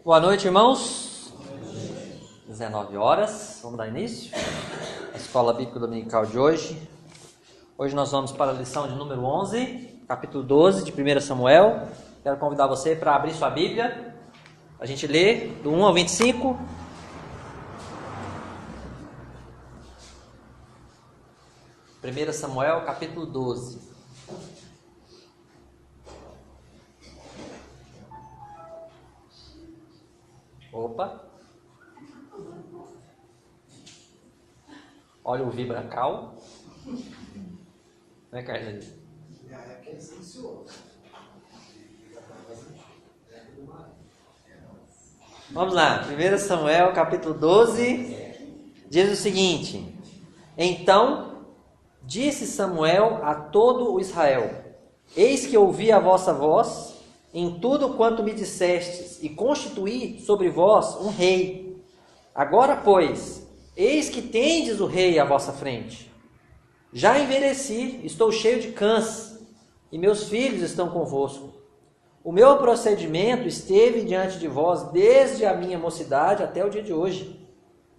Boa noite, irmãos. 19 horas, vamos dar início à Escola Bíblica Dominical de hoje. Hoje nós vamos para a lição de número 11, capítulo 12 de 1 Samuel. Quero convidar você para abrir sua Bíblia. A gente lê do 1 ao 25. Primeira Samuel, capítulo 12. Opa! Olha o vibracal. Né, Carlinhos? Vamos lá, 1 Samuel, capítulo 12, diz o seguinte: Então disse Samuel a todo o Israel: Eis que ouvi a vossa voz em tudo quanto me dissestes, e constituí sobre vós um rei. Agora, pois, eis que tendes o rei à vossa frente. Já envelheci, estou cheio de cãs, e meus filhos estão convosco. O meu procedimento esteve diante de vós desde a minha mocidade até o dia de hoje.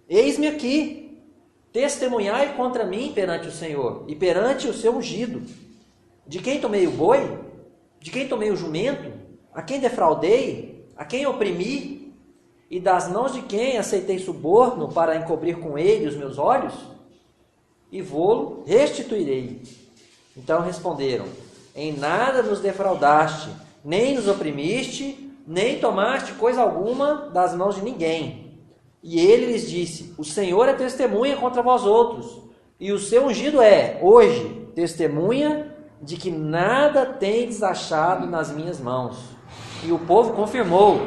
Eis-me aqui, testemunhai contra mim perante o Senhor e perante o seu ungido. De quem tomei o boi? De quem tomei o jumento? A quem defraudei? A quem oprimi? E das mãos de quem aceitei suborno para encobrir com ele os meus olhos? E vô-lo restituirei. Então responderam: Em nada nos defraudaste, nem nos oprimiste, nem tomaste coisa alguma das mãos de ninguém. E ele lhes disse: O Senhor é testemunha contra vós outros, e o seu ungido é, hoje, testemunha de que nada tendes achado nas minhas mãos. E o povo confirmou: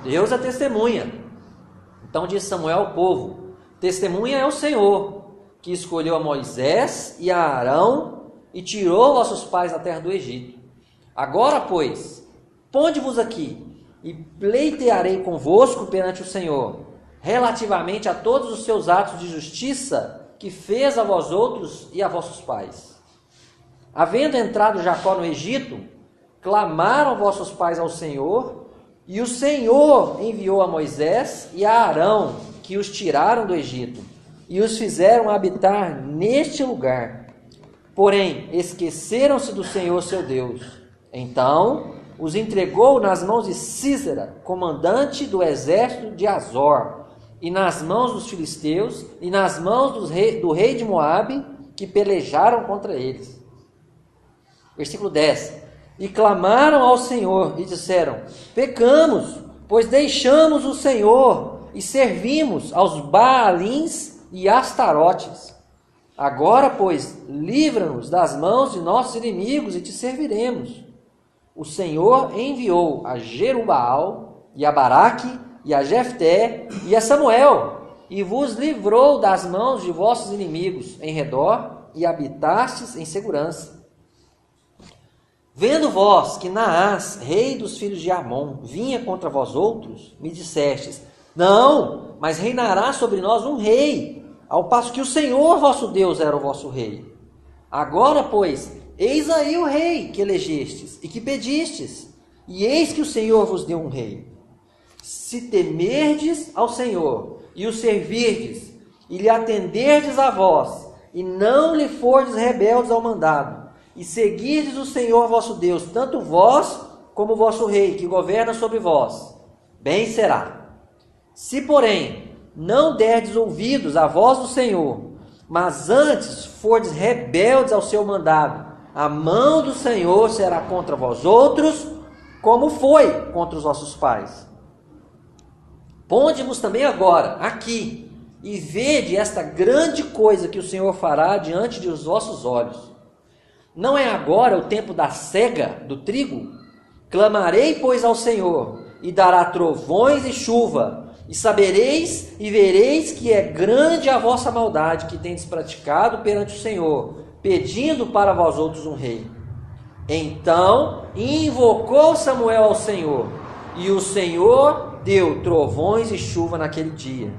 Deus é testemunha. Então disse Samuel ao povo: Testemunha é o Senhor, que escolheu a Moisés e a Arão e tirou vossos pais da terra do Egito. Agora, pois, ponde-vos aqui e pleitearei convosco perante o Senhor, relativamente a todos os seus atos de justiça que fez a vós outros e a vossos pais. Havendo entrado Jacó no Egito, clamaram vossos pais ao Senhor, e o Senhor enviou a Moisés e a Arão, que os tiraram do Egito, e os fizeram habitar neste lugar. Porém, esqueceram-se do Senhor seu Deus. Então, os entregou nas mãos de Sísera, comandante do exército de Azor, e nas mãos dos filisteus, e nas mãos do rei de Moabe, que pelejaram contra eles. Versículo 10. E clamaram ao Senhor e disseram: Pecamos, pois deixamos o Senhor e servimos aos Baalins e Astarotes. Agora, pois, livra-nos das mãos de nossos inimigos e te serviremos. O Senhor enviou a Jerubaal e a Baraque e a Jefté e a Samuel, e vos livrou das mãos de vossos inimigos em redor, e habitastes em segurança. Vendo vós que Naás, rei dos filhos de Amon, vinha contra vós outros, me dissestes: Não, mas reinará sobre nós um rei, ao passo que o Senhor vosso Deus era o vosso rei. Agora, pois, eis aí o rei que elegestes e que pedistes, e eis que o Senhor vos deu um rei. Se temerdes ao Senhor e o servirdes, e lhe atenderdes a vós, e não lhe fordes rebeldes ao mandado, e seguirdes o Senhor vosso Deus, tanto vós como o vosso rei, que governa sobre vós, bem será. Se, porém, não derdes ouvidos à voz do Senhor, mas antes fordes rebeldes ao seu mandado, a mão do Senhor será contra vós outros, como foi contra os vossos pais. Ponde-vos também agora, aqui, e vede esta grande coisa que o Senhor fará diante dos vossos olhos. Não é agora o tempo da cega do trigo? Clamarei, pois, ao Senhor, e dará trovões e chuva, e sabereis e vereis que é grande a vossa maldade que tendes praticado perante o Senhor, pedindo para vós outros um rei. Então invocou Samuel ao Senhor, e o Senhor deu trovões e chuva naquele dia,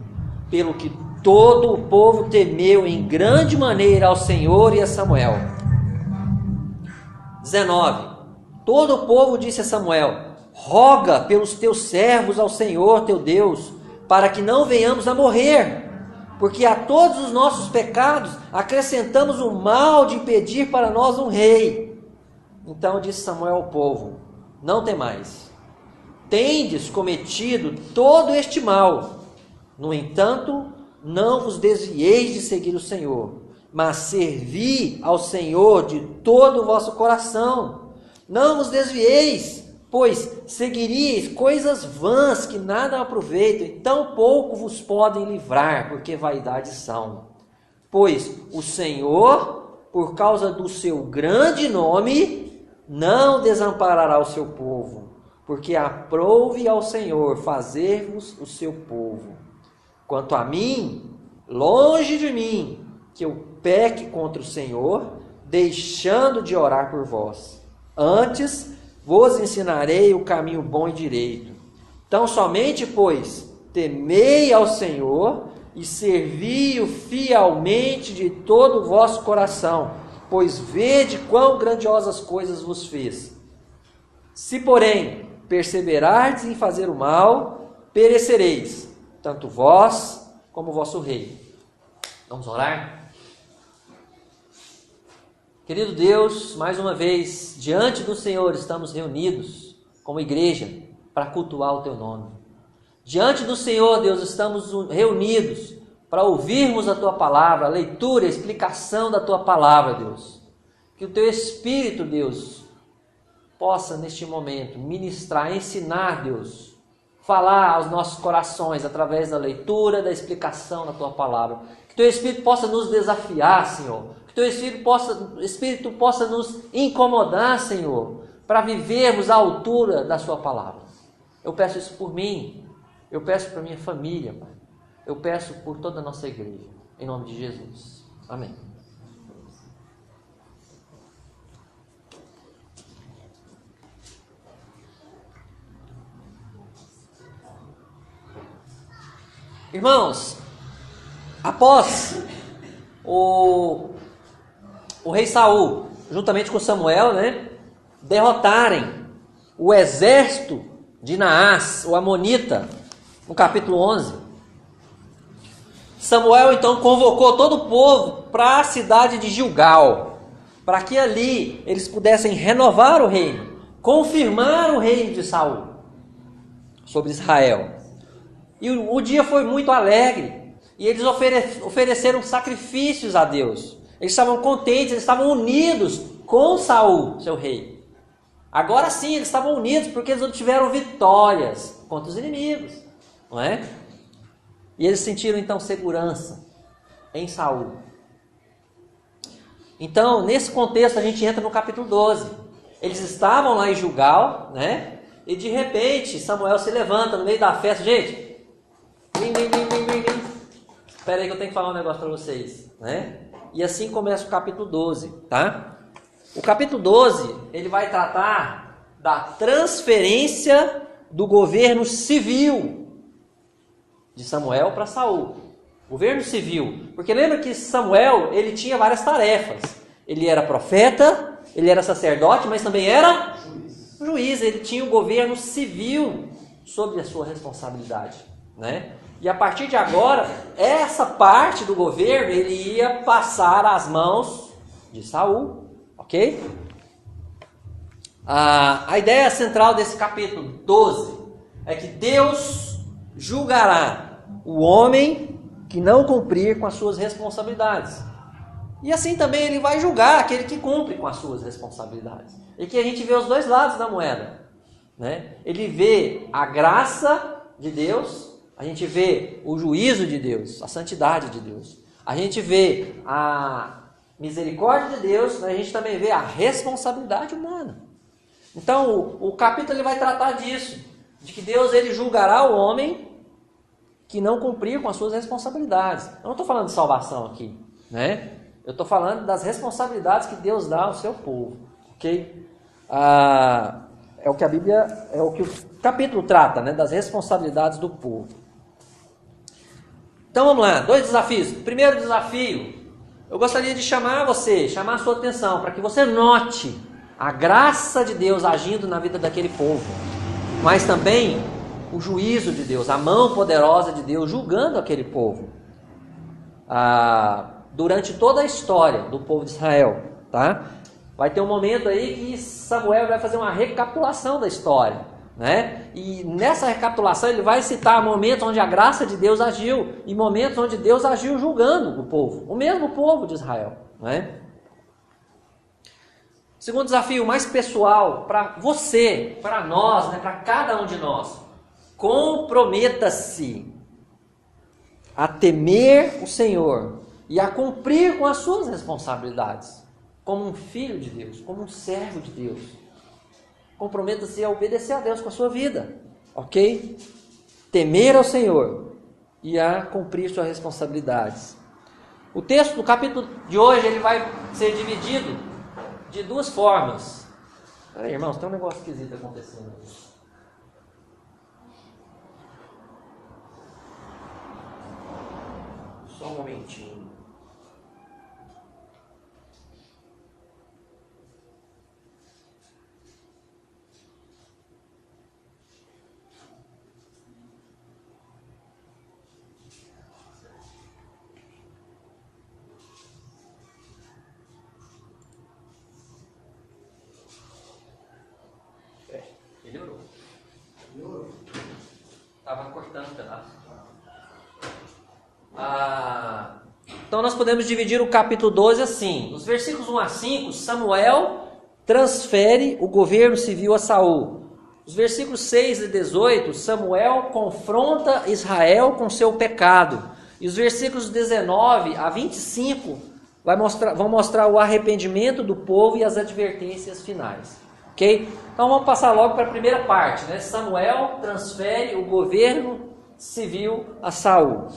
pelo que todo o povo temeu em grande maneira ao Senhor e a Samuel. 19. Todo o povo disse a Samuel: roga pelos teus servos ao Senhor teu Deus, para que não venhamos a morrer, porque a todos os nossos pecados acrescentamos o mal de impedir para nós um rei. Então disse Samuel ao povo: não temais, tendes cometido todo este mal. No entanto, não vos desvieis de seguir o Senhor, mas servi ao Senhor de todo o vosso coração. Não vos desvieis, pois seguiríeis coisas vãs que nada aproveitam, e tão pouco vos podem livrar, porque vaidades são. Pois o Senhor, por causa do seu grande nome, não desamparará o seu povo, porque aprouve ao Senhor fazer-vos o seu povo. Quanto a mim, longe de mim, que eu peque contra o Senhor, deixando de orar por vós. Antes vos ensinarei o caminho bom e direito. Então somente, pois, temei ao Senhor e servi-o fielmente de todo o vosso coração, pois vede quão grandiosas coisas vos fez. Se, porém, perseverardes em fazer o mal, perecereis, tanto vós como o vosso rei. Vamos orar? Querido Deus, mais uma vez, diante do Senhor estamos reunidos como igreja para cultuar o Teu nome. Diante do Senhor, Deus, estamos reunidos para ouvirmos a Tua palavra, a leitura, a explicação da Tua palavra, Deus. Que o Teu Espírito, Deus, possa neste momento ministrar, ensinar, Deus, falar aos nossos corações através da leitura, da explicação da Tua palavra. Que o Teu Espírito possa nos desafiar, Senhor. Que o Teu Espírito possa nos incomodar, Senhor, para vivermos à altura da Sua palavra. Eu peço isso por mim, eu peço para minha família, Pai. Eu peço por toda a nossa igreja, em nome de Jesus. Amém. Irmãos, após o rei Saul, juntamente com Samuel, derrotarem o exército de Naás, o amonita, no capítulo 11, Samuel então convocou todo o povo para a cidade de Gilgal, para que ali eles pudessem renovar o reino, confirmar o reino de Saul sobre Israel. E o dia foi muito alegre, e eles ofereceram sacrifícios a Deus. Eles estavam contentes, eles estavam unidos com Saul, seu rei. Agora sim, eles estavam unidos porque eles obtiveram vitórias contra os inimigos, não é? E eles sentiram então segurança em Saul. Então, nesse contexto, a gente entra no capítulo 12. Eles estavam lá em Gilgal, e de repente Samuel se levanta no meio da festa. Gente, espera aí que eu tenho que falar um negócio para vocês, E assim começa o capítulo 12, tá? O capítulo 12, ele vai tratar da transferência do governo civil de Samuel para Saul. Governo civil. Porque lembra que Samuel, ele tinha várias tarefas. Ele era profeta, ele era sacerdote, mas também era juiz. Ele tinha um governo civil sob a sua responsabilidade, E a partir de agora, essa parte do governo, ele ia passar às mãos de Saul, ok? A ideia central desse capítulo 12 é que Deus julgará o homem que não cumprir com as suas responsabilidades. E assim também ele vai julgar aquele que cumpre com as suas responsabilidades. E que a gente vê os dois lados da moeda, Ele vê a graça de Deus, a gente vê o juízo de Deus, a santidade de Deus. A gente vê a misericórdia de Deus, a gente também vê a responsabilidade humana. Então, o capítulo ele vai tratar disso, de que Deus ele julgará o homem que não cumprir com as suas responsabilidades. Eu não estou falando de salvação aqui, Eu estou falando das responsabilidades que Deus dá ao seu povo, ok? É o que a Bíblia, é o que o capítulo trata, das responsabilidades do povo. Então vamos lá, 2 desafios. Primeiro desafio, eu gostaria de chamar a sua atenção, para que você note a graça de Deus agindo na vida daquele povo. mas também o juízo de Deus, a mão poderosa de Deus julgando aquele povo. Durante toda a história do povo de Israel, tá? Vai ter um momento aí que Samuel vai fazer uma recapitulação da história, né? E nessa recapitulação ele vai citar momentos onde a graça de Deus agiu e momentos onde Deus agiu julgando o povo, o mesmo povo de Israel, né? Segundo desafio mais pessoal para você, para nós, né, para cada um de nós, comprometa-se a temer o Senhor e a cumprir com as suas responsabilidades, como um filho de Deus, como um servo de Deus. Comprometa-se a obedecer a Deus com a sua vida, ok? Temer ao Senhor e a cumprir suas responsabilidades. O texto do capítulo de hoje ele vai ser dividido de duas formas. Peraí, irmãos, tem um negócio esquisito acontecendo. Só um momentinho. Melhorou. Estava cortando um pedaço. Então nós podemos dividir o capítulo 12 assim. Nos versículos 1 a 5, Samuel transfere o governo civil a Saul. Nos versículos 6 e 18, Samuel confronta Israel com seu pecado. E os versículos 19 a 25 vão mostrar o arrependimento do povo e as advertências finais. Ok? Então vamos passar logo para a primeira parte, né? Samuel transfere o governo civil a Saul.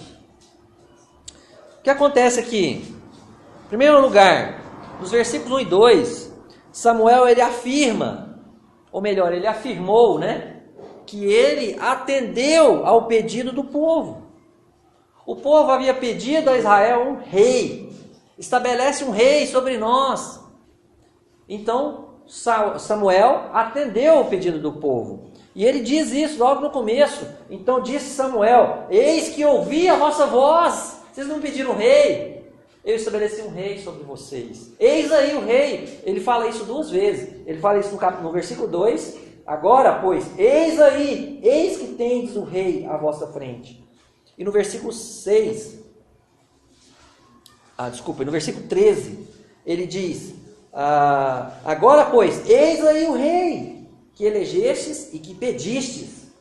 O que acontece aqui? Em primeiro lugar, nos versículos 1 e 2, Samuel ele afirma, ou melhor, ele afirmou, né, que ele atendeu ao pedido do povo. O povo havia pedido a Israel um rei. Estabelece um rei sobre nós. Então, Samuel atendeu ao pedido do povo. E ele diz isso logo no começo. Então disse Samuel: eis que ouvi a vossa voz. Vocês não pediram rei? Eu estabeleci um rei sobre vocês. Eis aí o rei. Ele fala isso duas vezes. Ele fala isso no versículo 2. Agora, pois, eis aí, eis que tendes o rei à vossa frente. E no versículo 6, no versículo 13, ele diz: agora, pois, eis aí o rei que elegestes e que pedistes.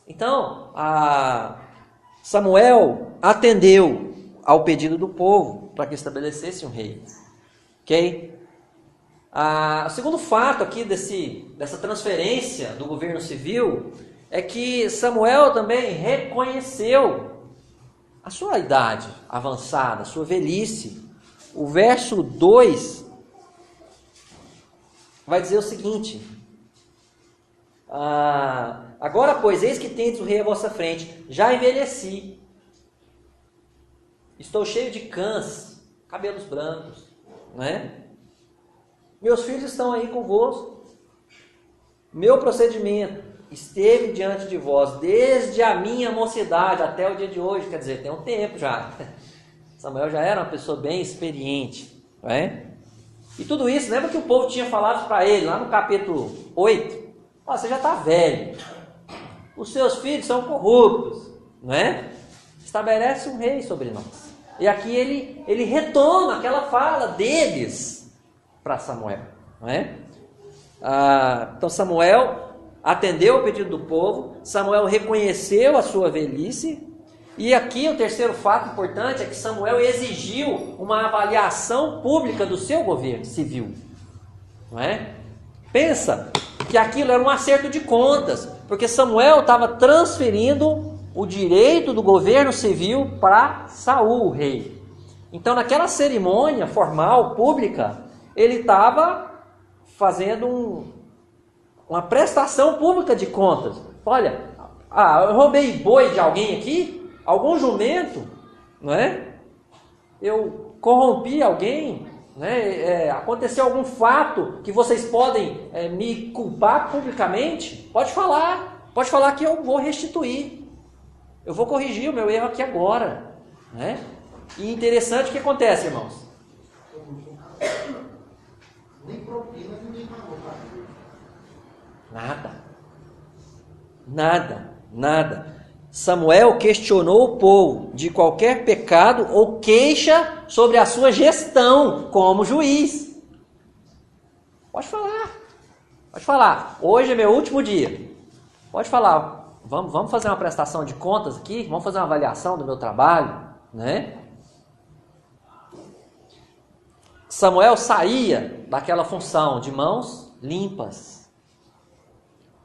Então, Samuel atendeu ao pedido do povo para que estabelecesse um rei. Ok? O segundo fato aqui dessa transferência do governo civil é que Samuel também reconheceu a sua idade avançada, a sua velhice. O verso 2 vai dizer o seguinte: agora, pois, eis que tendes o rei à vossa frente, já envelheci, estou cheio de cãs, cabelos brancos, né? Meus filhos estão aí convosco, meu procedimento esteve diante de vós desde a minha mocidade até o dia de hoje, quer dizer, tem um tempo já. Samuel já era uma pessoa bem experiente, não é? E tudo isso, lembra que o povo tinha falado para ele, lá no capítulo 8, você já está velho, os seus filhos são corruptos, não é? Estabelece um rei sobre nós. E aqui ele retoma aquela fala deles para Samuel, não é? Então Samuel atendeu ao pedido do povo, Samuel reconheceu a sua velhice, e aqui o terceiro fato importante é que Samuel exigiu uma avaliação pública do seu governo civil, não é? Pensa que aquilo era um acerto de contas, porque Samuel estava transferindo o direito do governo civil para Saul, o rei. Então, naquela cerimônia formal, pública, ele estava fazendo uma prestação pública de contas. Olha, eu roubei boi de alguém aqui, algum jumento, não é? Eu corrompi alguém, né, aconteceu algum fato que vocês podem me culpar publicamente, pode falar que eu vou restituir, eu vou corrigir o meu erro aqui agora, né? E interessante o que acontece, irmãos. Nem propina, ninguém pagou. Nada. Samuel questionou o povo de qualquer pecado ou queixa sobre a sua gestão como juiz. Pode falar. Hoje é meu último dia. Pode falar. Vamos fazer uma prestação de contas aqui? Vamos fazer uma avaliação do meu trabalho, né? Samuel saía daquela função de mãos limpas.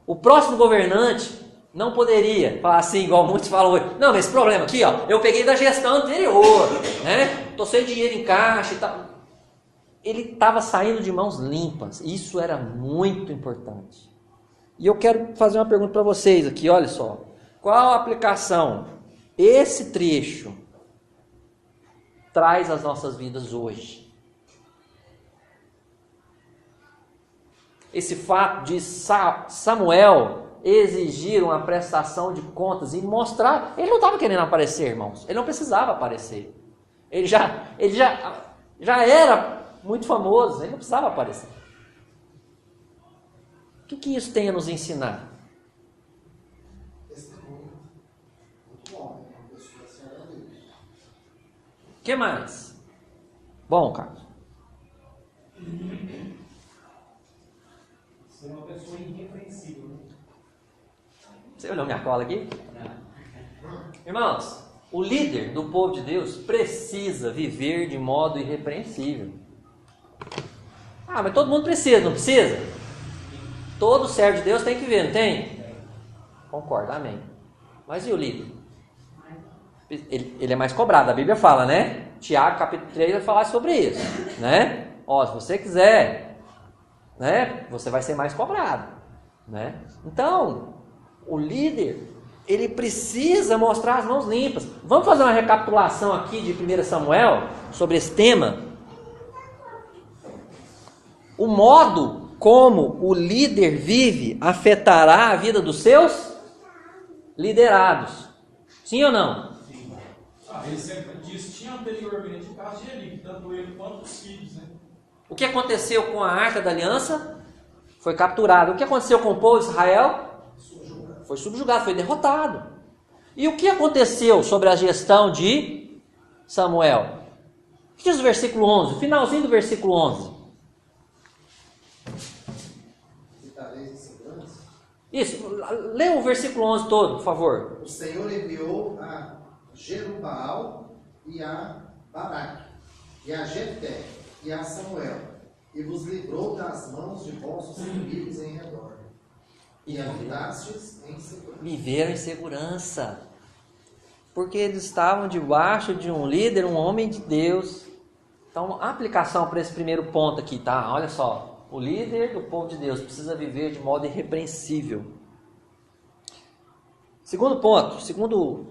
O próximo governante não poderia falar assim, igual muitos falam hoje. Não, mas esse problema aqui, ó, eu peguei da gestão anterior, né? Tô sem dinheiro em caixa e tal. Ele estava saindo de mãos limpas. Isso era muito importante. E eu quero fazer uma pergunta para vocês aqui, olha só. Qual a aplicação esse trecho traz às nossas vidas hoje? Esse fato de Samuel exigir uma prestação de contas e mostrar, ele não estava querendo aparecer, irmãos, ele não precisava aparecer, ele já era muito famoso, ele não precisava aparecer. O que isso tem a nos ensinar? Muito bom, uma pessoa será Deus. O que mais? Bom, Carlos. Ser uma pessoa irrepreensível. Você olhou minha cola aqui? Irmãos, o líder do povo de Deus precisa viver de modo irrepreensível. Ah, mas todo mundo precisa, não precisa? Todo servo de Deus tem que ver, não tem? Concordo, amém. Mas e o líder? Ele é mais cobrado, a Bíblia fala, né? Tiago capítulo 3 vai falar sobre isso, né? Ó, se você quiser, né, você vai ser mais cobrado, né? Então, o líder, ele precisa mostrar as mãos limpas. Vamos fazer uma recapitulação aqui de 1 Samuel sobre esse tema? O modo como o líder vive afetará a vida dos seus liderados. Sim ou não? Sim. Ele sempre disse, tinha anteriormente o caso de Eli, tanto ele quanto os filhos, né? O que aconteceu com a Arca da Aliança? Foi capturado. O que aconteceu com o povo de Israel? Foi subjugado, foi derrotado. E o que aconteceu sobre a gestão de Samuel? O que diz o versículo 11? O finalzinho do versículo 11. Isso, lê o versículo 11 todo, por favor. O Senhor enviou a Jerubaal e a Baraque, e a Jefté, e a Samuel, e vos livrou das mãos de vossos inimigos em redor, e habitastes em segurança. Viveram em segurança, porque eles estavam debaixo de um líder, um homem de Deus. Então, a aplicação para esse primeiro ponto aqui, tá? Olha só. O líder do povo de Deus precisa viver de modo irrepreensível. Segundo ponto, segundo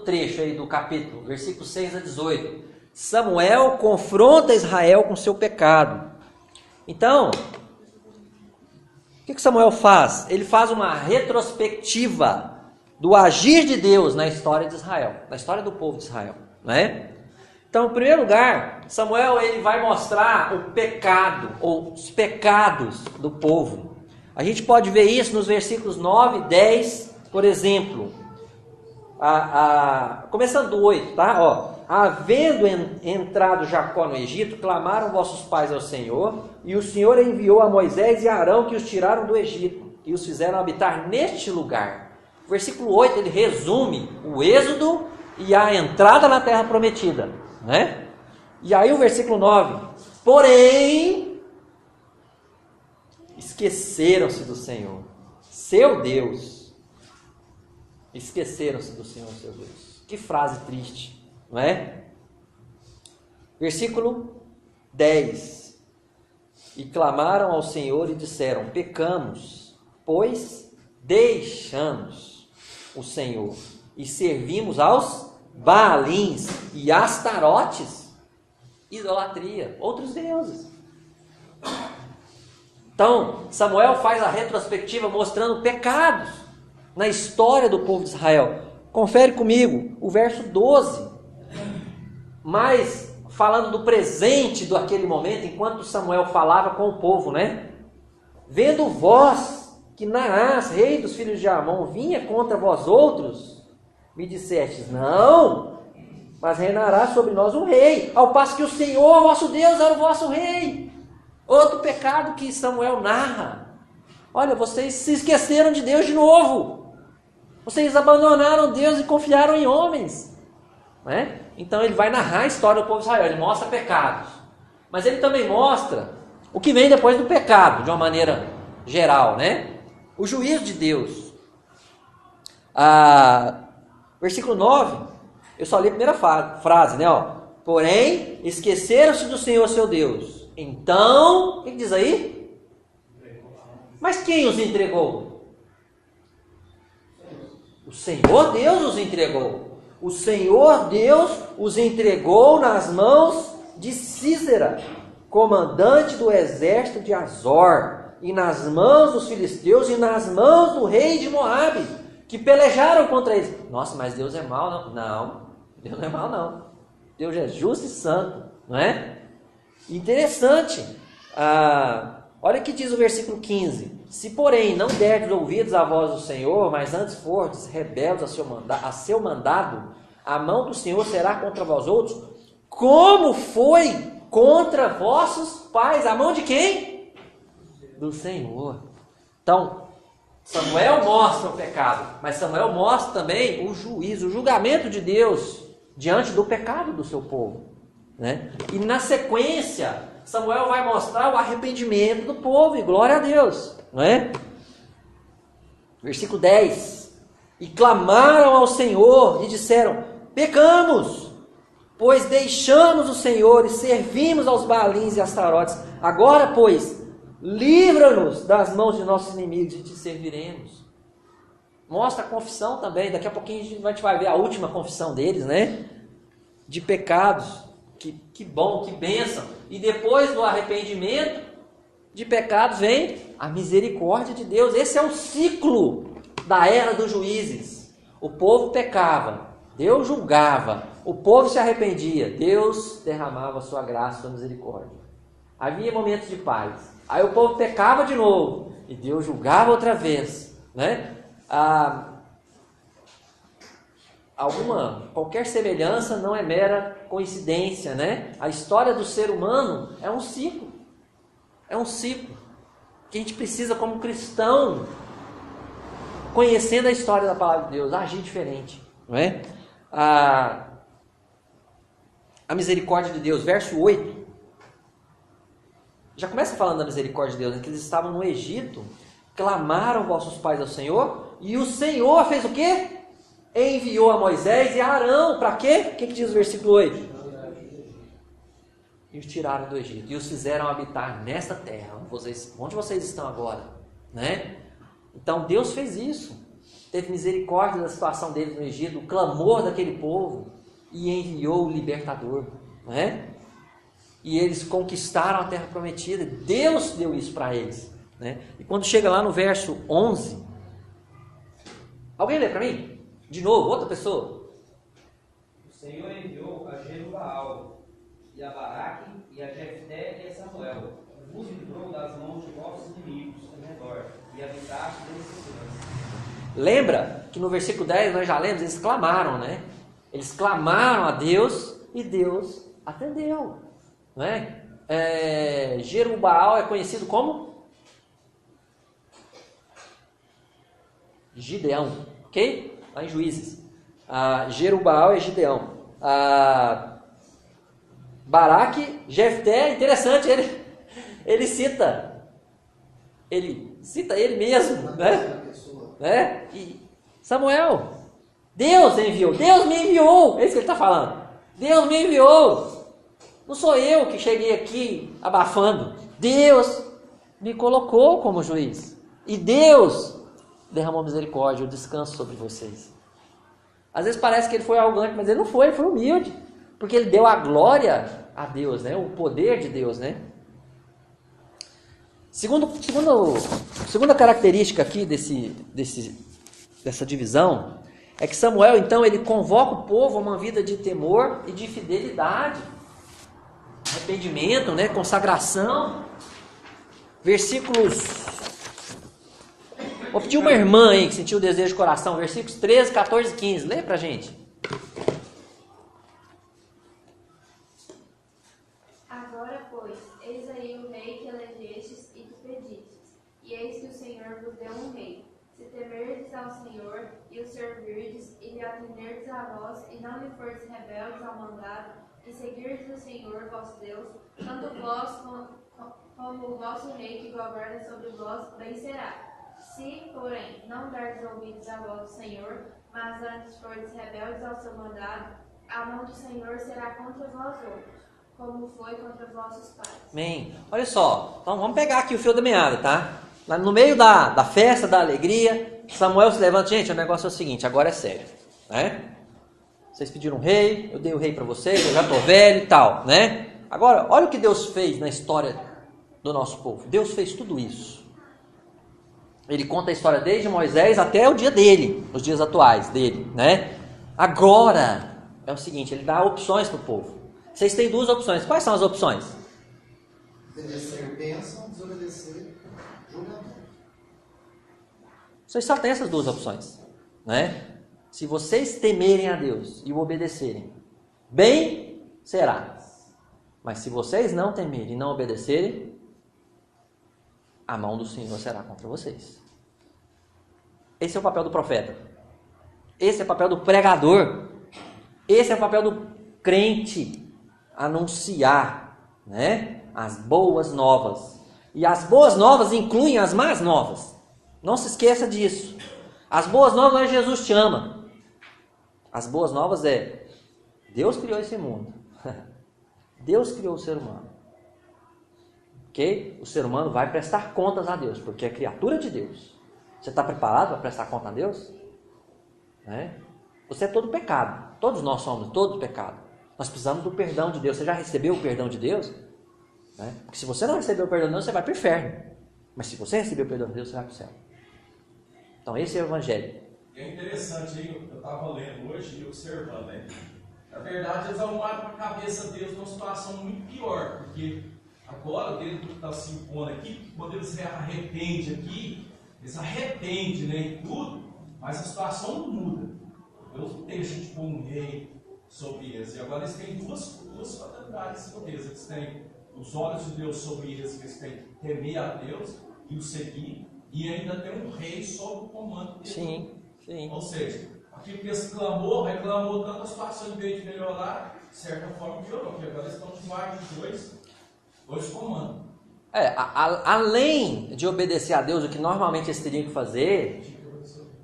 trecho aí do capítulo, versículos 6 a 18. Samuel confronta Israel com seu pecado. Então, o que Samuel faz? Ele faz uma retrospectiva do agir de Deus na história de Israel, na história do povo de Israel, né? Então, em primeiro lugar, Samuel ele vai mostrar o pecado, ou os pecados do povo. A gente pode ver isso nos versículos 9 e 10, por exemplo. Começando do 8, tá? Ó, havendo entrado Jacó no Egito, clamaram vossos pais ao Senhor, e o Senhor enviou a Moisés e Arão, que os tiraram do Egito, e os fizeram habitar neste lugar. O versículo 8, ele resume o êxodo e a entrada na terra prometida, né? E aí o versículo 9, porém, esqueceram-se do Senhor, seu Deus. Esqueceram-se do Senhor, seu Deus. Que frase triste, não é? Versículo 10. E clamaram ao Senhor e disseram, pecamos, pois deixamos o Senhor e servimos aos Baalins e Astarotes. idolatria, outros deuses. Então, Samuel faz a retrospectiva mostrando pecados na história do povo de Israel. Confere comigo o verso 12. Mas falando do presente daquele momento, enquanto Samuel falava com o povo, né? Vendo vós que Naás, rei dos filhos de Amon, vinha contra vós outros, me dissestes, não, mas reinará sobre nós um rei, ao passo que o Senhor, vosso Deus, era o vosso rei. Outro pecado que Samuel narra. Olha, vocês se esqueceram de Deus de novo. Vocês abandonaram Deus e confiaram em homens. Né? Então ele vai narrar a história do povo de Israel. Ele mostra pecados. Mas ele também mostra o que vem depois do pecado, de uma maneira geral. Né? O juízo de Deus. Versículo 9. Eu só li a primeira frase. Né? Ó. Porém, esqueceram-se do Senhor seu Deus. Então, o que diz aí? Mas quem os entregou? O Senhor Deus os entregou. O Senhor Deus os entregou nas mãos de Sísera, comandante do exército de Azor, e nas mãos dos filisteus e nas mãos do rei de Moabe, que pelejaram contra eles. Nossa, mas Deus é mau, não? Não, Deus não é mau, não. Deus é justo e santo, não é? Interessante, olha o que diz o versículo 15: se porém não derdes ouvidos à voz do Senhor, mas antes fordes rebeldes a seu mandado, a mão do Senhor será contra vós outros, como foi contra vossos pais. A mão de quem? Do Senhor. Então, Samuel mostra o pecado, mas Samuel mostra também o juízo, o julgamento de Deus diante do pecado do seu povo. Né? E na sequência, Samuel vai mostrar o arrependimento do povo, e glória a Deus, não é? Versículo 10: e clamaram ao Senhor e disseram, pecamos, pois deixamos o Senhor e servimos aos Baalins e Astarotes. Agora, pois, livra-nos das mãos de nossos inimigos e te serviremos. Mostra a confissão também. Daqui a pouquinho a gente vai ver a última confissão deles, né? De pecados. Que bom, que bênção. E depois do arrependimento de pecados vem a misericórdia de Deus. Esse é o ciclo da era dos juízes. O povo pecava, Deus julgava, o povo se arrependia, Deus derramava a sua graça, a sua misericórdia. Havia momentos de paz. Aí o povo pecava de novo e Deus julgava outra vez, né? Qualquer semelhança não é mera coincidência, né? A história do ser humano é um ciclo. É um ciclo que a gente precisa, como cristão, conhecendo a história da palavra de Deus, agir diferente, não é? A misericórdia de Deus, verso 8. Já começa falando da misericórdia de Deus, né? Que eles estavam no Egito, clamaram vossos pais ao Senhor, e o Senhor fez o quê? Enviou a Moisés e a Arão, para quê? O que diz o versículo 8? E os tiraram do Egito, e os fizeram habitar nesta terra, onde vocês estão agora, né? Então Deus fez isso, teve misericórdia da situação deles no Egito, o clamor daquele povo, e enviou o libertador, né? E eles conquistaram a terra prometida, Deus deu isso para eles, né? E quando chega lá no verso 11, alguém lê para mim? De novo, outra pessoa. O Senhor enviou a Jerubaal, e a Baraque, e a Jefté, e a Samuel, vos livrou das mãos de vossos inimigos em redor, e habitaste em segurança. Lembra que no versículo 10 nós já lemos, eles clamaram, né? Eles clamaram a Deus e Deus atendeu, não é? Jerubaal é conhecido como Gideão, ok? Lá em Juízes. Jerubaal é Gideão. Baraque, Jefté, interessante, ele cita ele mesmo, né? E Samuel, Deus enviou, Deus me enviou, é isso que ele está falando. Deus me enviou, não sou eu que cheguei aqui abafando, Deus me colocou como juiz, e Deus derramou misericórdia, o descanso sobre vocês. Às vezes parece que ele foi arrogante, mas ele não foi, ele foi humilde, porque ele deu a glória a Deus, né? O poder de Deus, né? Segunda característica aqui dessa divisão é que Samuel, então, ele convoca o povo a uma vida de temor e de fidelidade, arrependimento, né? Consagração. Versículos... Vou pedir uma irmã aí que sentiu o desejo do coração, versículos 13, 14 e 15. Lê pra gente. Agora, pois, eis aí o rei que elegestes e que pedistes, e eis que o Senhor vos deu um rei. Se temerdes ao Senhor e o servirdes, e lhe atenderdes a vós, e não lhe fordes rebeldes ao mandado, e seguirdes o Senhor, vosso Deus, tanto vós como o vosso rei que governa sobre vós, vencerá. Se, porém, não dardes ouvidos à voz do Senhor, mas antes fordes rebeldes ao seu mandado, a mão do Senhor será contra vós outros, como foi contra vossos pais. Amém. Olha só, então vamos pegar aqui o fio da meada, tá? Lá no meio da festa, da alegria, Samuel se levanta. Gente, o negócio é o seguinte, agora é sério, né? Vocês pediram um rei, eu dei o rei para vocês, eu já estou velho e tal, né? Agora, olha o que Deus fez na história do nosso povo. Deus fez tudo isso. Ele conta a história desde Moisés até o dia dele, os dias atuais dele, né? Agora, é o seguinte, ele dá opções para o povo. Vocês têm duas opções. Quais são as opções? Obedecer bênção, desobedecer julgamento. Vocês só têm essas duas opções, né? Se vocês temerem a Deus e o obedecerem, bem será. Mas se vocês não temerem e não obedecerem, a mão do Senhor será contra vocês. Esse é o papel do profeta. Esse é o papel do pregador. Esse é o papel do crente. Anunciar, né, as boas novas. E as boas novas incluem as más novas. Não se esqueça disso. As boas novas é Jesus te ama. As boas novas é Deus criou esse mundo. Deus criou o ser humano. Ok? O ser humano vai prestar contas a Deus, porque é criatura de Deus. Você está preparado para prestar conta a Deus? Né? Você é todo pecado. Todos nós somos todo pecado. Nós precisamos do perdão de Deus. Você já recebeu o perdão de Deus? Né? Porque se você não recebeu o perdão de Deus, você vai para o inferno. Mas se você receber o perdão de Deus, você vai para o céu. Então esse é o Evangelho. É interessante, hein? Eu estava lendo hoje e observando, né? Na verdade, eles arrumaram para a cabeça deles numa situação muito pior, porque agora, dentro do que está se impondo aqui, quando eles se arrependem aqui, eles arrependem, né, e tudo, mas a situação não muda. Deus deixa de pôr um rei sobre eles. E agora eles têm duas fatalidades sobre eles. Eles têm os olhos de Deus sobre eles, que eles têm que temer a Deus e o seguir, e ainda tem um rei sob o comando deles. Sim, sim. Ou seja, aquilo que eles reclamou tanto, a situação em vez de melhorar, de certa forma piorou, porque agora eles estão debaixo de dois comandos. Além de obedecer a Deus, o que normalmente eles teriam que fazer,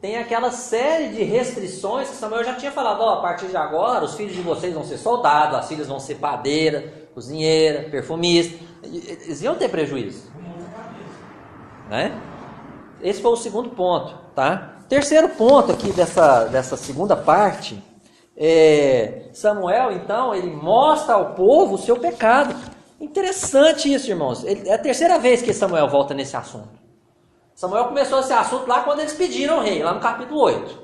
tem aquela série de restrições que Samuel já tinha falado. A partir de agora, os filhos de vocês vão ser soldados, as filhas vão ser padeira, cozinheira, perfumista. Eles iam ter prejuízo, né? Esse foi o segundo ponto, tá? Terceiro ponto aqui dessa segunda parte, Samuel, então, ele mostra ao povo o seu pecado. Interessante isso, irmãos. É a terceira vez que Samuel volta nesse assunto. Samuel começou esse assunto lá quando eles pediram o rei, lá no capítulo 8.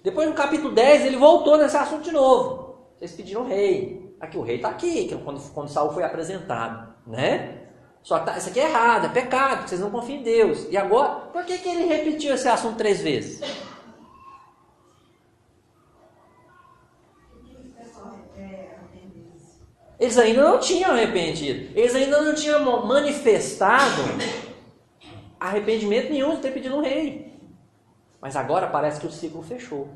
Depois no capítulo 10 ele voltou nesse assunto de novo. Vocês pediram o rei. Aqui, o rei está aqui, quando Saul foi apresentado, né? Só que isso aqui é errado, é pecado, vocês não confiam em Deus. E agora, por que ele repetiu esse assunto 3 vezes? Eles ainda não tinham arrependido. Eles ainda não tinham manifestado arrependimento nenhum de ter pedido um rei. Mas agora parece que o ciclo fechou.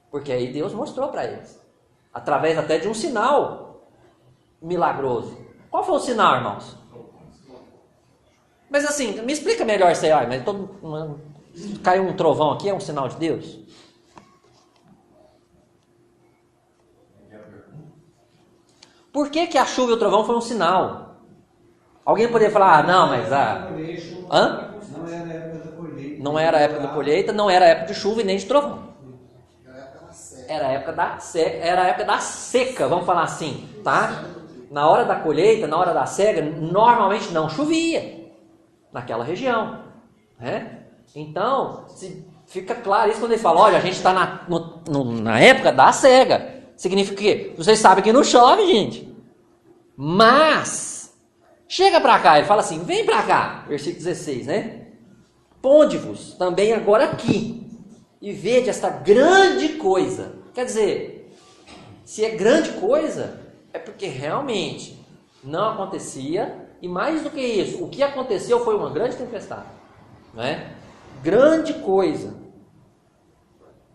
Porque aí Deus mostrou para eles. Através até de um sinal milagroso. Qual foi o sinal, irmãos? Mas assim, me explica melhor isso aí. Mas caiu um trovão aqui, é um sinal de Deus? Por que a chuva e o trovão foi um sinal? Alguém poderia falar, não, mas... Hã? Não era a época da colheita, não era a época de chuva e nem de trovão. Era a época da seca, vamos falar assim, tá? na hora da colheita, na hora da cega, normalmente não chovia naquela região, né? Então, fica claro isso quando ele fala, olha, a gente está na época da cega. Significa que vocês sabem que não chove, gente. Mas, chega para cá, ele fala assim, vem para cá, versículo 16, né? Ponde-vos também agora aqui, e vede esta grande coisa. Quer dizer, se é grande coisa, é porque realmente não acontecia, e mais do que isso, o que aconteceu foi uma grande tempestade, né? Grande coisa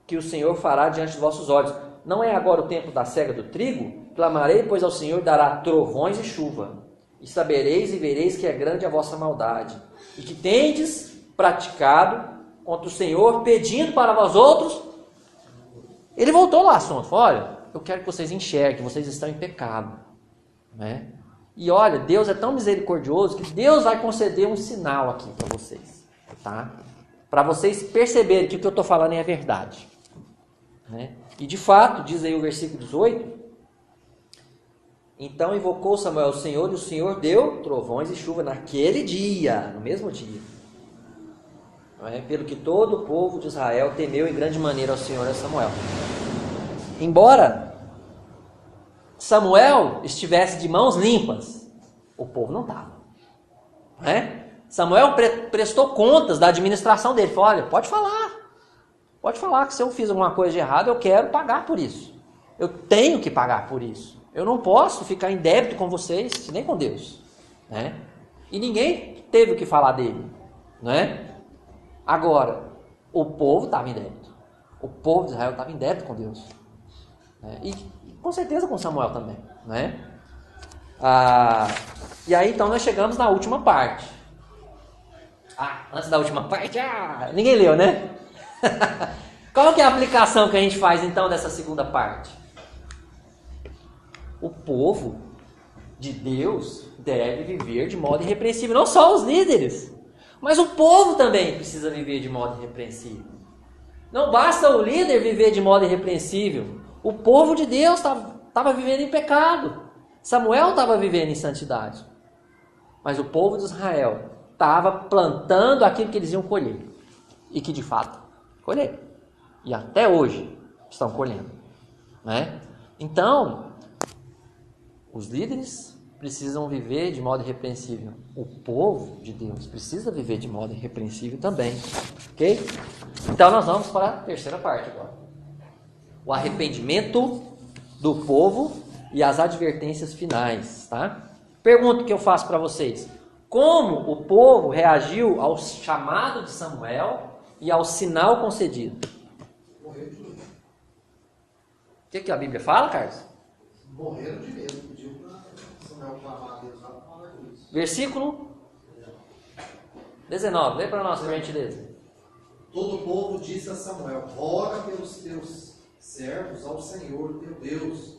que o Senhor fará diante dos vossos olhos. Não é agora o tempo da cega do trigo? Clamarei, pois ao Senhor dará trovões e chuva. E sabereis e vereis que é grande a vossa maldade, e que tendes praticado contra o Senhor, pedindo para vós outros. Ele voltou lá ao assunto, falou, olha, eu quero que vocês enxerguem, vocês estão em pecado, né? E olha, Deus é tão misericordioso que Deus vai conceder um sinal aqui para vocês, tá? Para vocês perceberem que o que eu estou falando é a verdade, né? E de fato, diz aí o versículo 18, então invocou Samuel o Senhor, e o Senhor deu trovões e chuva naquele dia, no mesmo dia, não é? Pelo que todo o povo de Israel temeu em grande maneira ao Senhor e a Samuel. Embora Samuel estivesse de mãos limpas, o povo não estava, né? Samuel prestou contas da administração dele. Falou, olha, pode falar que se eu fiz alguma coisa de errado, eu quero pagar por isso. Eu tenho que pagar por isso. Eu não posso ficar em débito com vocês, nem com Deus, né? E ninguém teve o que falar dele, né? Agora, o povo estava em débito. O povo de Israel estava em débito com Deus, né? E com certeza com Samuel também, né? E aí então nós chegamos na última parte. Antes da última parte, ninguém leu, né? Qual que é a aplicação que a gente faz então dessa segunda parte? O povo de Deus deve viver de modo irrepreensível. Não só os líderes, mas o povo também precisa viver de modo irrepreensível. Não basta o líder viver de modo irrepreensível. O povo de Deus estava vivendo em pecado. Samuel estava vivendo em santidade. Mas o povo de Israel estava plantando aquilo que eles iam colher. E que de fato colheram. E até hoje estão colhendo, né? Então, os líderes precisam viver de modo irrepreensível. O povo de Deus precisa viver de modo irrepreensível também. Ok? Então nós vamos para a terceira parte agora. O arrependimento do povo e as advertências finais, tá? Pergunta que eu faço para vocês. Como o povo reagiu ao chamado de Samuel e ao sinal concedido? Morreram de medo. O que a Bíblia fala, Carlos? Morreram de medo. Pediu para Samuel clamar a Deus lá para falar isso. Versículo 19. Lê para nós, por gentileza. Todo o povo disse a Samuel, roga pelos teus servos ao Senhor teu Deus,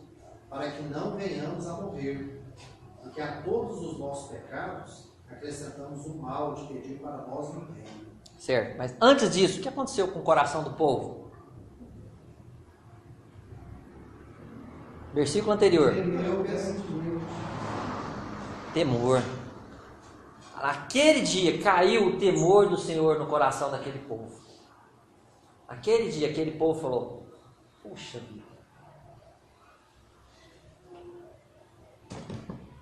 para que não venhamos a morrer, e que a todos os nossos pecados acrescentamos o mal de pedir para nós um rei. Certo, mas antes disso, o que aconteceu com o coração do povo? Versículo anterior. Temor. Naquele dia caiu o temor do Senhor no coração daquele povo. Aquele dia, aquele povo falou, puxa vida,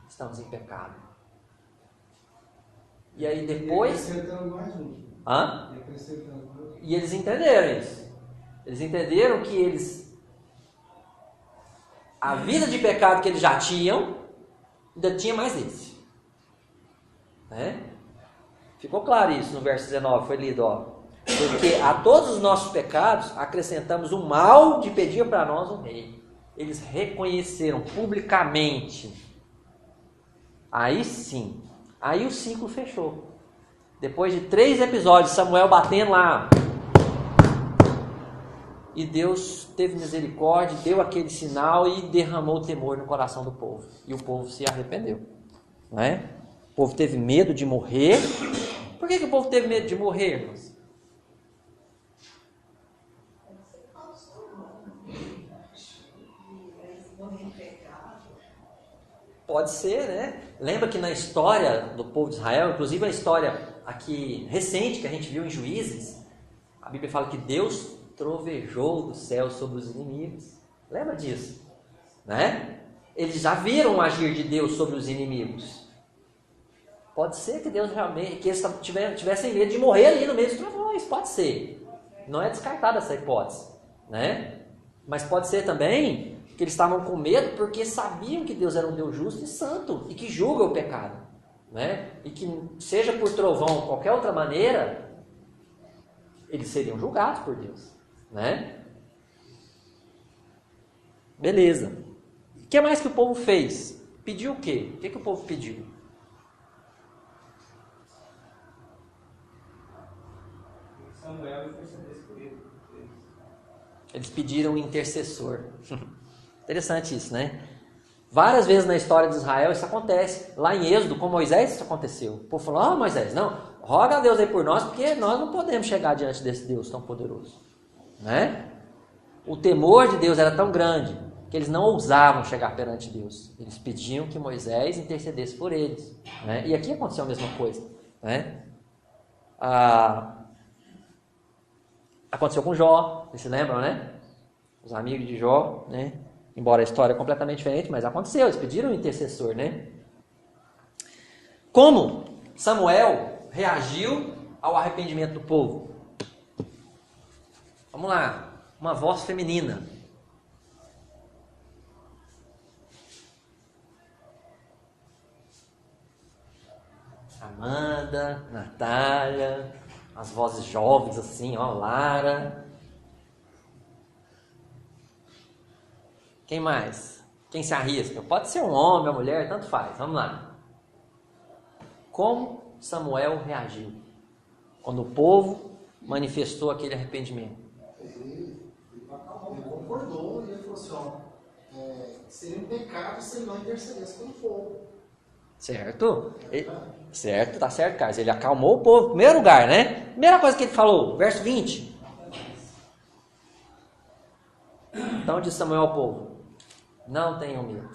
estamos em pecado. E aí depois... E eles entenderam isso. Eles entenderam que a vida de pecado que eles já tinham, ainda tinha mais esse. Né? Ficou claro isso no verso 19, foi lido, ó. Porque a todos os nossos pecados acrescentamos o mal de pedir para nós um rei. Eles reconheceram publicamente. Aí sim, aí o ciclo fechou. Depois de 3 episódios, Samuel batendo lá, e Deus teve misericórdia, deu aquele sinal e derramou temor no coração do povo. E o povo se arrependeu, não é? O povo teve medo de morrer. Por que o povo teve medo de morrer, irmãos? Pode ser, né? Lembra que na história do povo de Israel, inclusive a história aqui recente que a gente viu em Juízes, a Bíblia fala que Deus trovejou do céu sobre os inimigos. Lembra disso? Né? Eles já viram o agir de Deus sobre os inimigos. Pode ser que Deus realmente, que eles tivessem medo de morrer ali no meio dos trovões, pode ser. Não é descartada essa hipótese, né? Mas pode ser também que eles estavam com medo porque sabiam que Deus era um Deus justo e santo e que julga o pecado, né? E que seja por trovão ou qualquer outra maneira, eles seriam julgados por Deus, né? Beleza. O que mais que o povo fez? Pediu o quê? O que o povo pediu? Samuel intercedesse por ele. Eles pediram um intercessor. Interessante isso, né? Várias vezes na história de Israel isso acontece. Lá em Êxodo, com Moisés, isso aconteceu. O povo falou, Moisés, não, roga a Deus aí por nós, porque nós não podemos chegar diante desse Deus tão poderoso. Né? O temor de Deus era tão grande que eles não ousavam chegar perante Deus. Eles pediam que Moisés intercedesse por eles. Né? E aqui aconteceu a mesma coisa. Né? Aconteceu com Jó, vocês se lembram, né? Os amigos de Jó, né? Embora a história é completamente diferente, mas aconteceu, eles pediram um intercessor, né? Como Samuel reagiu ao arrependimento do povo? Vamos lá, uma voz feminina. Amanda, Natália, as vozes jovens assim, ó, Lara. Quem mais? Quem se arrisca? Pode ser um homem, uma mulher, tanto faz. Vamos lá. Como Samuel reagiu quando o povo manifestou aquele arrependimento? Ele concordou e ele falou assim, seria um pecado se ele não intercedesse pelo povo. Certo? Certo, tá certo, Carlos. Ele acalmou o povo, em primeiro lugar, né? Primeira coisa que ele falou, verso 20. Então disse Samuel ao povo, não tenham medo,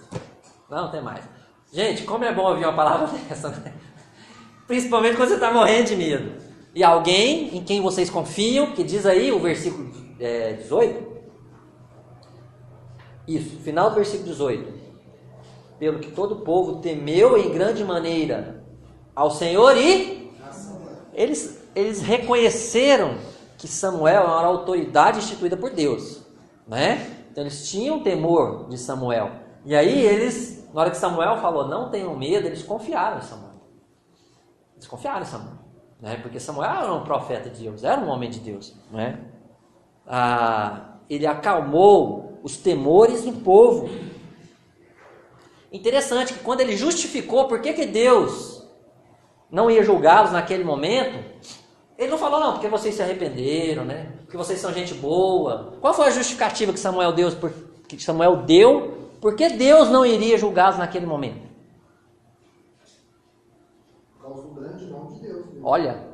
não tem mais. Gente, como é bom ouvir uma palavra dessa, né? Principalmente quando você está morrendo de medo. E alguém em quem vocês confiam, que diz aí o versículo 18. Isso, final do versículo 18. Pelo que todo o povo temeu em grande maneira ao Senhor e eles reconheceram que Samuel era uma autoridade instituída por Deus, né? Então eles tinham temor de Samuel. E aí eles, na hora que Samuel falou, não tenham medo, eles confiaram em Samuel. Eles confiaram em Samuel, né? Porque Samuel era um profeta de Deus, era um homem de Deus, né? Ele acalmou os temores do povo. Interessante que quando ele justificou por que Deus não ia julgá-los naquele momento, ele não falou, não, porque vocês se arrependeram, né? Porque vocês são gente boa. Qual foi a justificativa que Samuel deu? Porque Deus não iria julgá-los naquele momento? Por causa do grande nome de Deus. Né? Olha,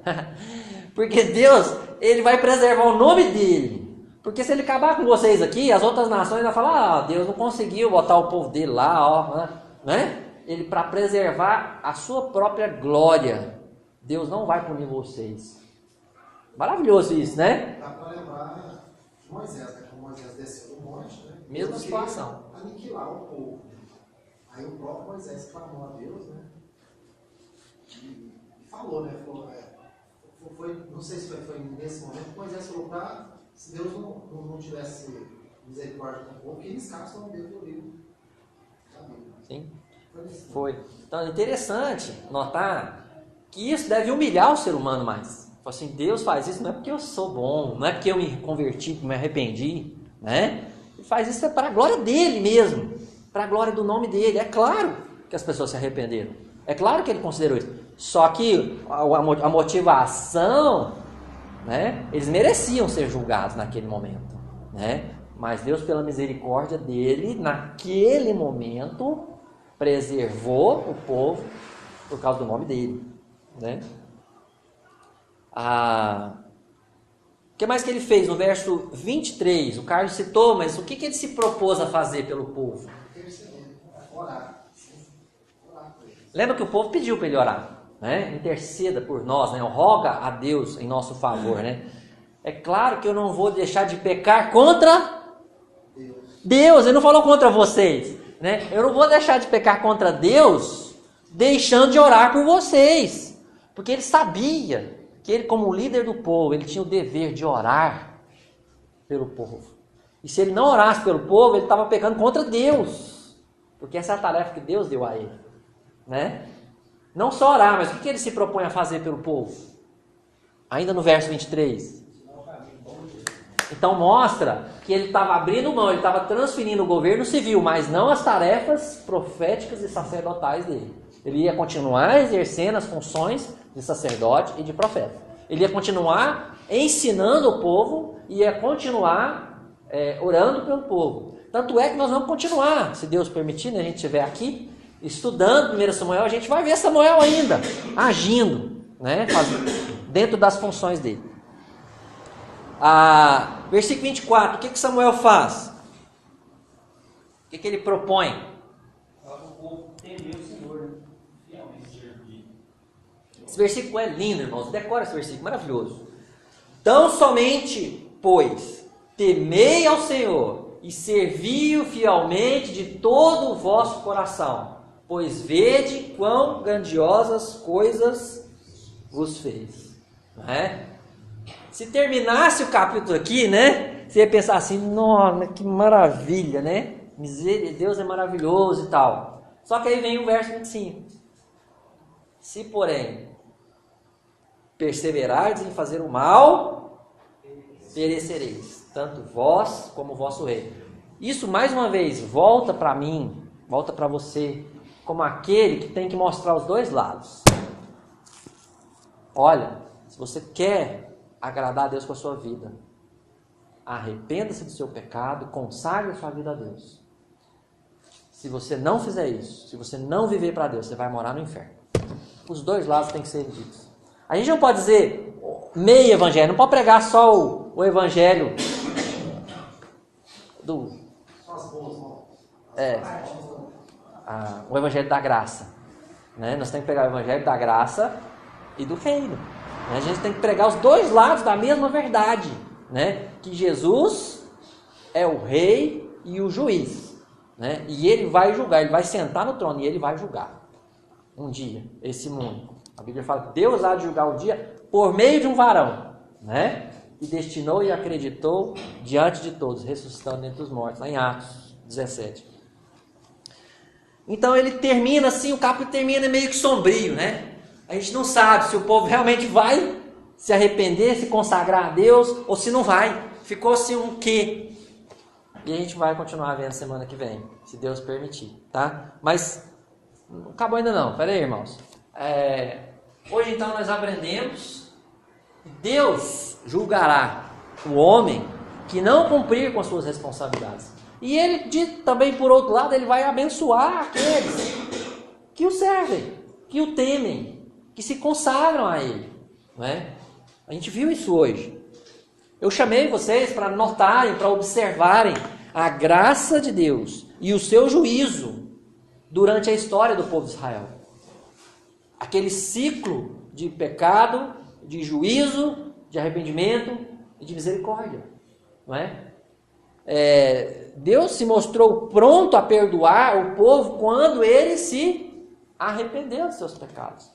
porque Deus, ele vai preservar o nome dele. Porque se ele acabar com vocês aqui, as outras nações vão falar, Deus não conseguiu botar o povo dele lá, ó, né? Ele, para preservar a sua própria glória, Deus não vai punir vocês. Maravilhoso isso, né? Dá para lembrar de Moisés, né? Quando Moisés desceu do monte, né? Mesma situação. Aniquilar o povo. Aí o próprio Moisés clamou a Deus, né? E falou, né? Não sei se foi nesse momento que Moisés falou para, se Deus não tivesse misericórdia com o povo, que eles casam o dedo do livro. Sim, foi. Então é interessante notar que isso deve humilhar o ser humano mais. Assim, Deus faz isso não é porque eu sou bom, não é porque eu me converti, me arrependi, né? Ele faz isso para a glória dele mesmo, para a glória do nome dele. É claro que as pessoas se arrependeram, é claro que ele considerou isso. Só que a motivação, né? Eles mereciam ser julgados naquele momento, né? Mas Deus, pela misericórdia dele, naquele momento, preservou o povo por causa do nome dele, né? O que mais que ele fez? No verso 23, o Carlos citou, mas o que ele se propôs a fazer pelo povo? Interceder, orar. Lembra que o povo pediu para ele orar, né? Interceda por nós, né? Roga a Deus em nosso favor, né? É claro que eu não vou deixar de pecar contra Deus. Ele não falou contra vocês, né? Eu não vou deixar de pecar contra Deus deixando de orar por vocês. Porque ele sabia que ele, como líder do povo, ele tinha o dever de orar pelo povo. E se ele não orasse pelo povo, ele estava pecando contra Deus. Porque essa é a tarefa que Deus deu a ele, né? Não só orar, mas o que ele se propõe a fazer pelo povo? Ainda no verso 23. Então mostra que ele estava abrindo mão, ele estava transferindo o governo civil, mas não as tarefas proféticas e sacerdotais dele. Ele ia continuar exercendo as funções de sacerdote e de profeta. Ele ia continuar ensinando o povo e ia continuar orando pelo povo. Tanto é que nós vamos continuar, se Deus permitir, né, a gente estiver aqui, estudando 1 Samuel, a gente vai ver Samuel ainda agindo, né, dentro das funções dele. Versículo 24, o que Samuel faz? O que ele propõe? Fala o povo temer o Senhor, né? Fielmente servir. Esse versículo é lindo, irmãos. Decora esse versículo, maravilhoso. Tão somente, pois, temei ao Senhor e servi-o fielmente de todo o vosso coração, pois vede quão grandiosas coisas vos fez. Não é? Se terminasse o capítulo aqui, né? Você ia pensar assim, nossa, que maravilha, né? Deus é maravilhoso e tal. Só que aí vem o verso 25. Se, porém, perseverardes em fazer o mal, perecereis, tanto vós como o vosso rei. Isso, mais uma vez, volta para mim, volta para você, como aquele que tem que mostrar os dois lados. Olha, se você quer agradar a Deus com a sua vida, arrependa-se do seu pecado, consagre a sua vida a Deus. Se você não fizer isso, se você não viver para Deus, você vai morar no inferno. Os dois lados têm que ser ditos. A gente não pode dizer meio evangelho, não pode pregar só o evangelho do... o evangelho da graça, né? Nós temos que pegar o evangelho da graça e do reino. A gente tem que pregar os dois lados da mesma verdade, né? Que Jesus é o rei e o juiz, né? E ele vai julgar, ele vai sentar no trono e ele vai julgar um dia esse mundo. A Bíblia fala que Deus há de julgar um dia por meio de um varão, né? E destinou e acreditou diante de todos, ressuscitando dentre os mortos, lá em Atos 17. Então ele termina assim, o capítulo termina meio que sombrio, né? A gente não sabe se o povo realmente vai se arrepender, se consagrar a Deus, ou se não vai. Ficou assim um quê? E a gente vai continuar vendo semana que vem, se Deus permitir, tá? Mas não acabou ainda não, pera aí, irmãos. Hoje então nós aprendemos que Deus julgará o homem que não cumprir com suas responsabilidades. E ele, também por outro lado, ele vai abençoar aqueles que o servem, que o temem, que se consagram a ele, não é? A gente viu isso hoje. Eu chamei vocês para notarem, para observarem a graça de Deus e o seu juízo durante a história do povo de Israel. Aquele ciclo de pecado, de juízo, de arrependimento e de misericórdia, não é? Deus se mostrou pronto a perdoar o povo quando ele se arrependeu dos seus pecados.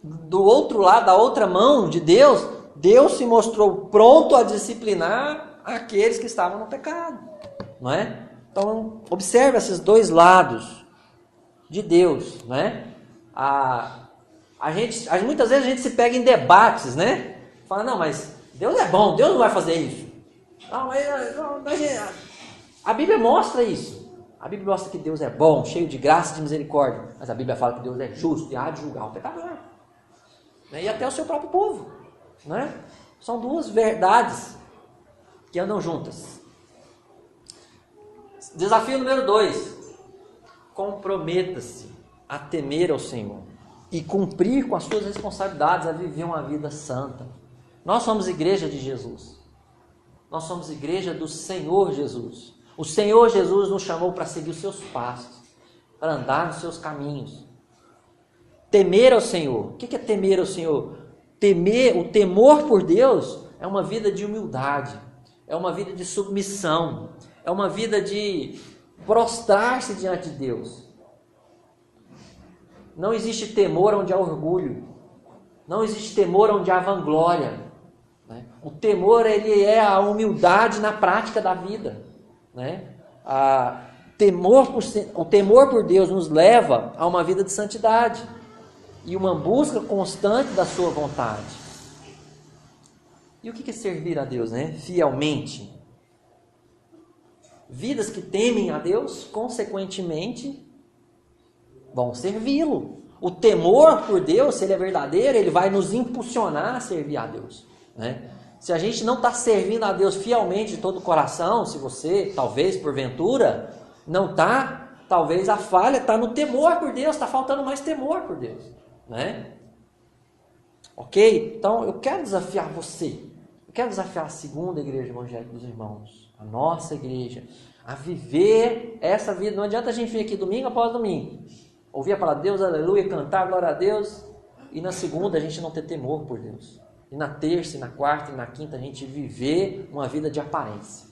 Do outro lado, da outra mão de Deus, Deus se mostrou pronto a disciplinar aqueles que estavam no pecado, não é? Então, observe esses dois lados de Deus, não é? Muitas vezes a gente se pega em debates, né? Fala, não, mas Deus é bom, Deus não vai fazer isso. Não, a Bíblia mostra isso. A Bíblia mostra que Deus é bom, cheio de graça e de misericórdia. Mas a Bíblia fala que Deus é justo e há de julgar o pecador. E até o seu próprio povo, né? São duas verdades que andam juntas. Desafio número 2: comprometa-se a temer ao Senhor e cumprir com as suas responsabilidades, a viver uma vida santa. Nós somos igreja de Jesus, nós somos igreja do Senhor Jesus. O Senhor Jesus nos chamou para seguir os seus passos. para andar nos seus caminhos. Temer ao Senhor. O que é temer ao Senhor? O temor por Deus é uma vida de humildade, é uma vida de submissão, é uma vida de prostrar-se diante de Deus. Não existe temor onde há orgulho, não existe temor onde há vanglória. O temor, ele é a humildade na prática da vida. O temor por Deus nos leva a uma vida de santidade e uma busca constante da sua vontade. E o que é servir a Deus, fielmente? Vidas que temem a Deus, consequentemente, vão servi-lo. O temor por Deus, se ele é verdadeiro, ele vai nos impulsionar a servir a Deus. Se a gente não está servindo a Deus fielmente de todo o coração, se você, talvez, porventura, não está, talvez a falha está no temor por Deus, está faltando mais temor por Deus. Ok? Então, eu quero desafiar você, eu quero desafiar a segunda igreja evangélica dos irmãos, a nossa igreja, a viver essa vida. Não adianta a gente vir aqui domingo após domingo, ouvir a palavra de Deus, aleluia, cantar, glória a Deus, e na segunda a gente não ter temor por Deus. E na terça, e na quarta, e na quinta a gente viver uma vida de aparência.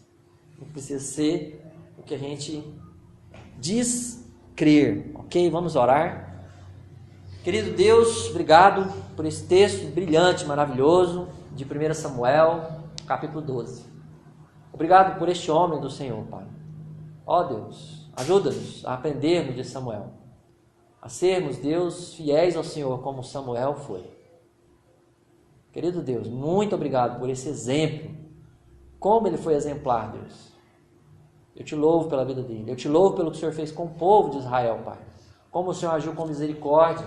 Não precisa ser o que a gente diz crer. Ok? Vamos orar. Querido Deus, obrigado por esse texto brilhante, maravilhoso, de 1 Samuel, capítulo 12. Obrigado por este homem do Senhor, Pai. Ó Deus, ajuda-nos a aprendermos de Samuel, a sermos, Deus, fiéis ao Senhor como Samuel foi. Querido Deus, muito obrigado por esse exemplo, como ele foi exemplar, Deus. Eu te louvo pela vida dele, eu te louvo pelo que o Senhor fez com o povo de Israel, Pai. Como o Senhor agiu com misericórdia,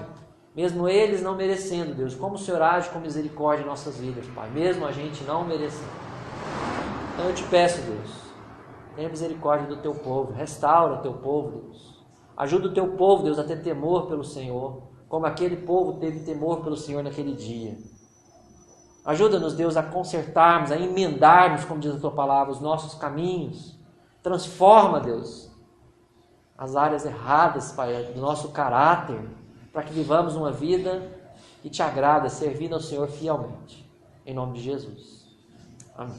mesmo eles não merecendo, Deus. Como o Senhor age com misericórdia em nossas vidas, Pai, mesmo a gente não merecendo. Então eu te peço, Deus, tenha misericórdia do teu povo, restaura o teu povo, Deus. Ajuda o teu povo, Deus, a ter temor pelo Senhor, como aquele povo teve temor pelo Senhor naquele dia. Ajuda-nos, Deus, a consertarmos, a emendarmos, como diz a tua palavra, os nossos caminhos. Transforma, Deus, as áreas erradas, Pai, do nosso caráter, para que vivamos uma vida que te agrada, servindo ao Senhor fielmente. Em nome de Jesus. Amém.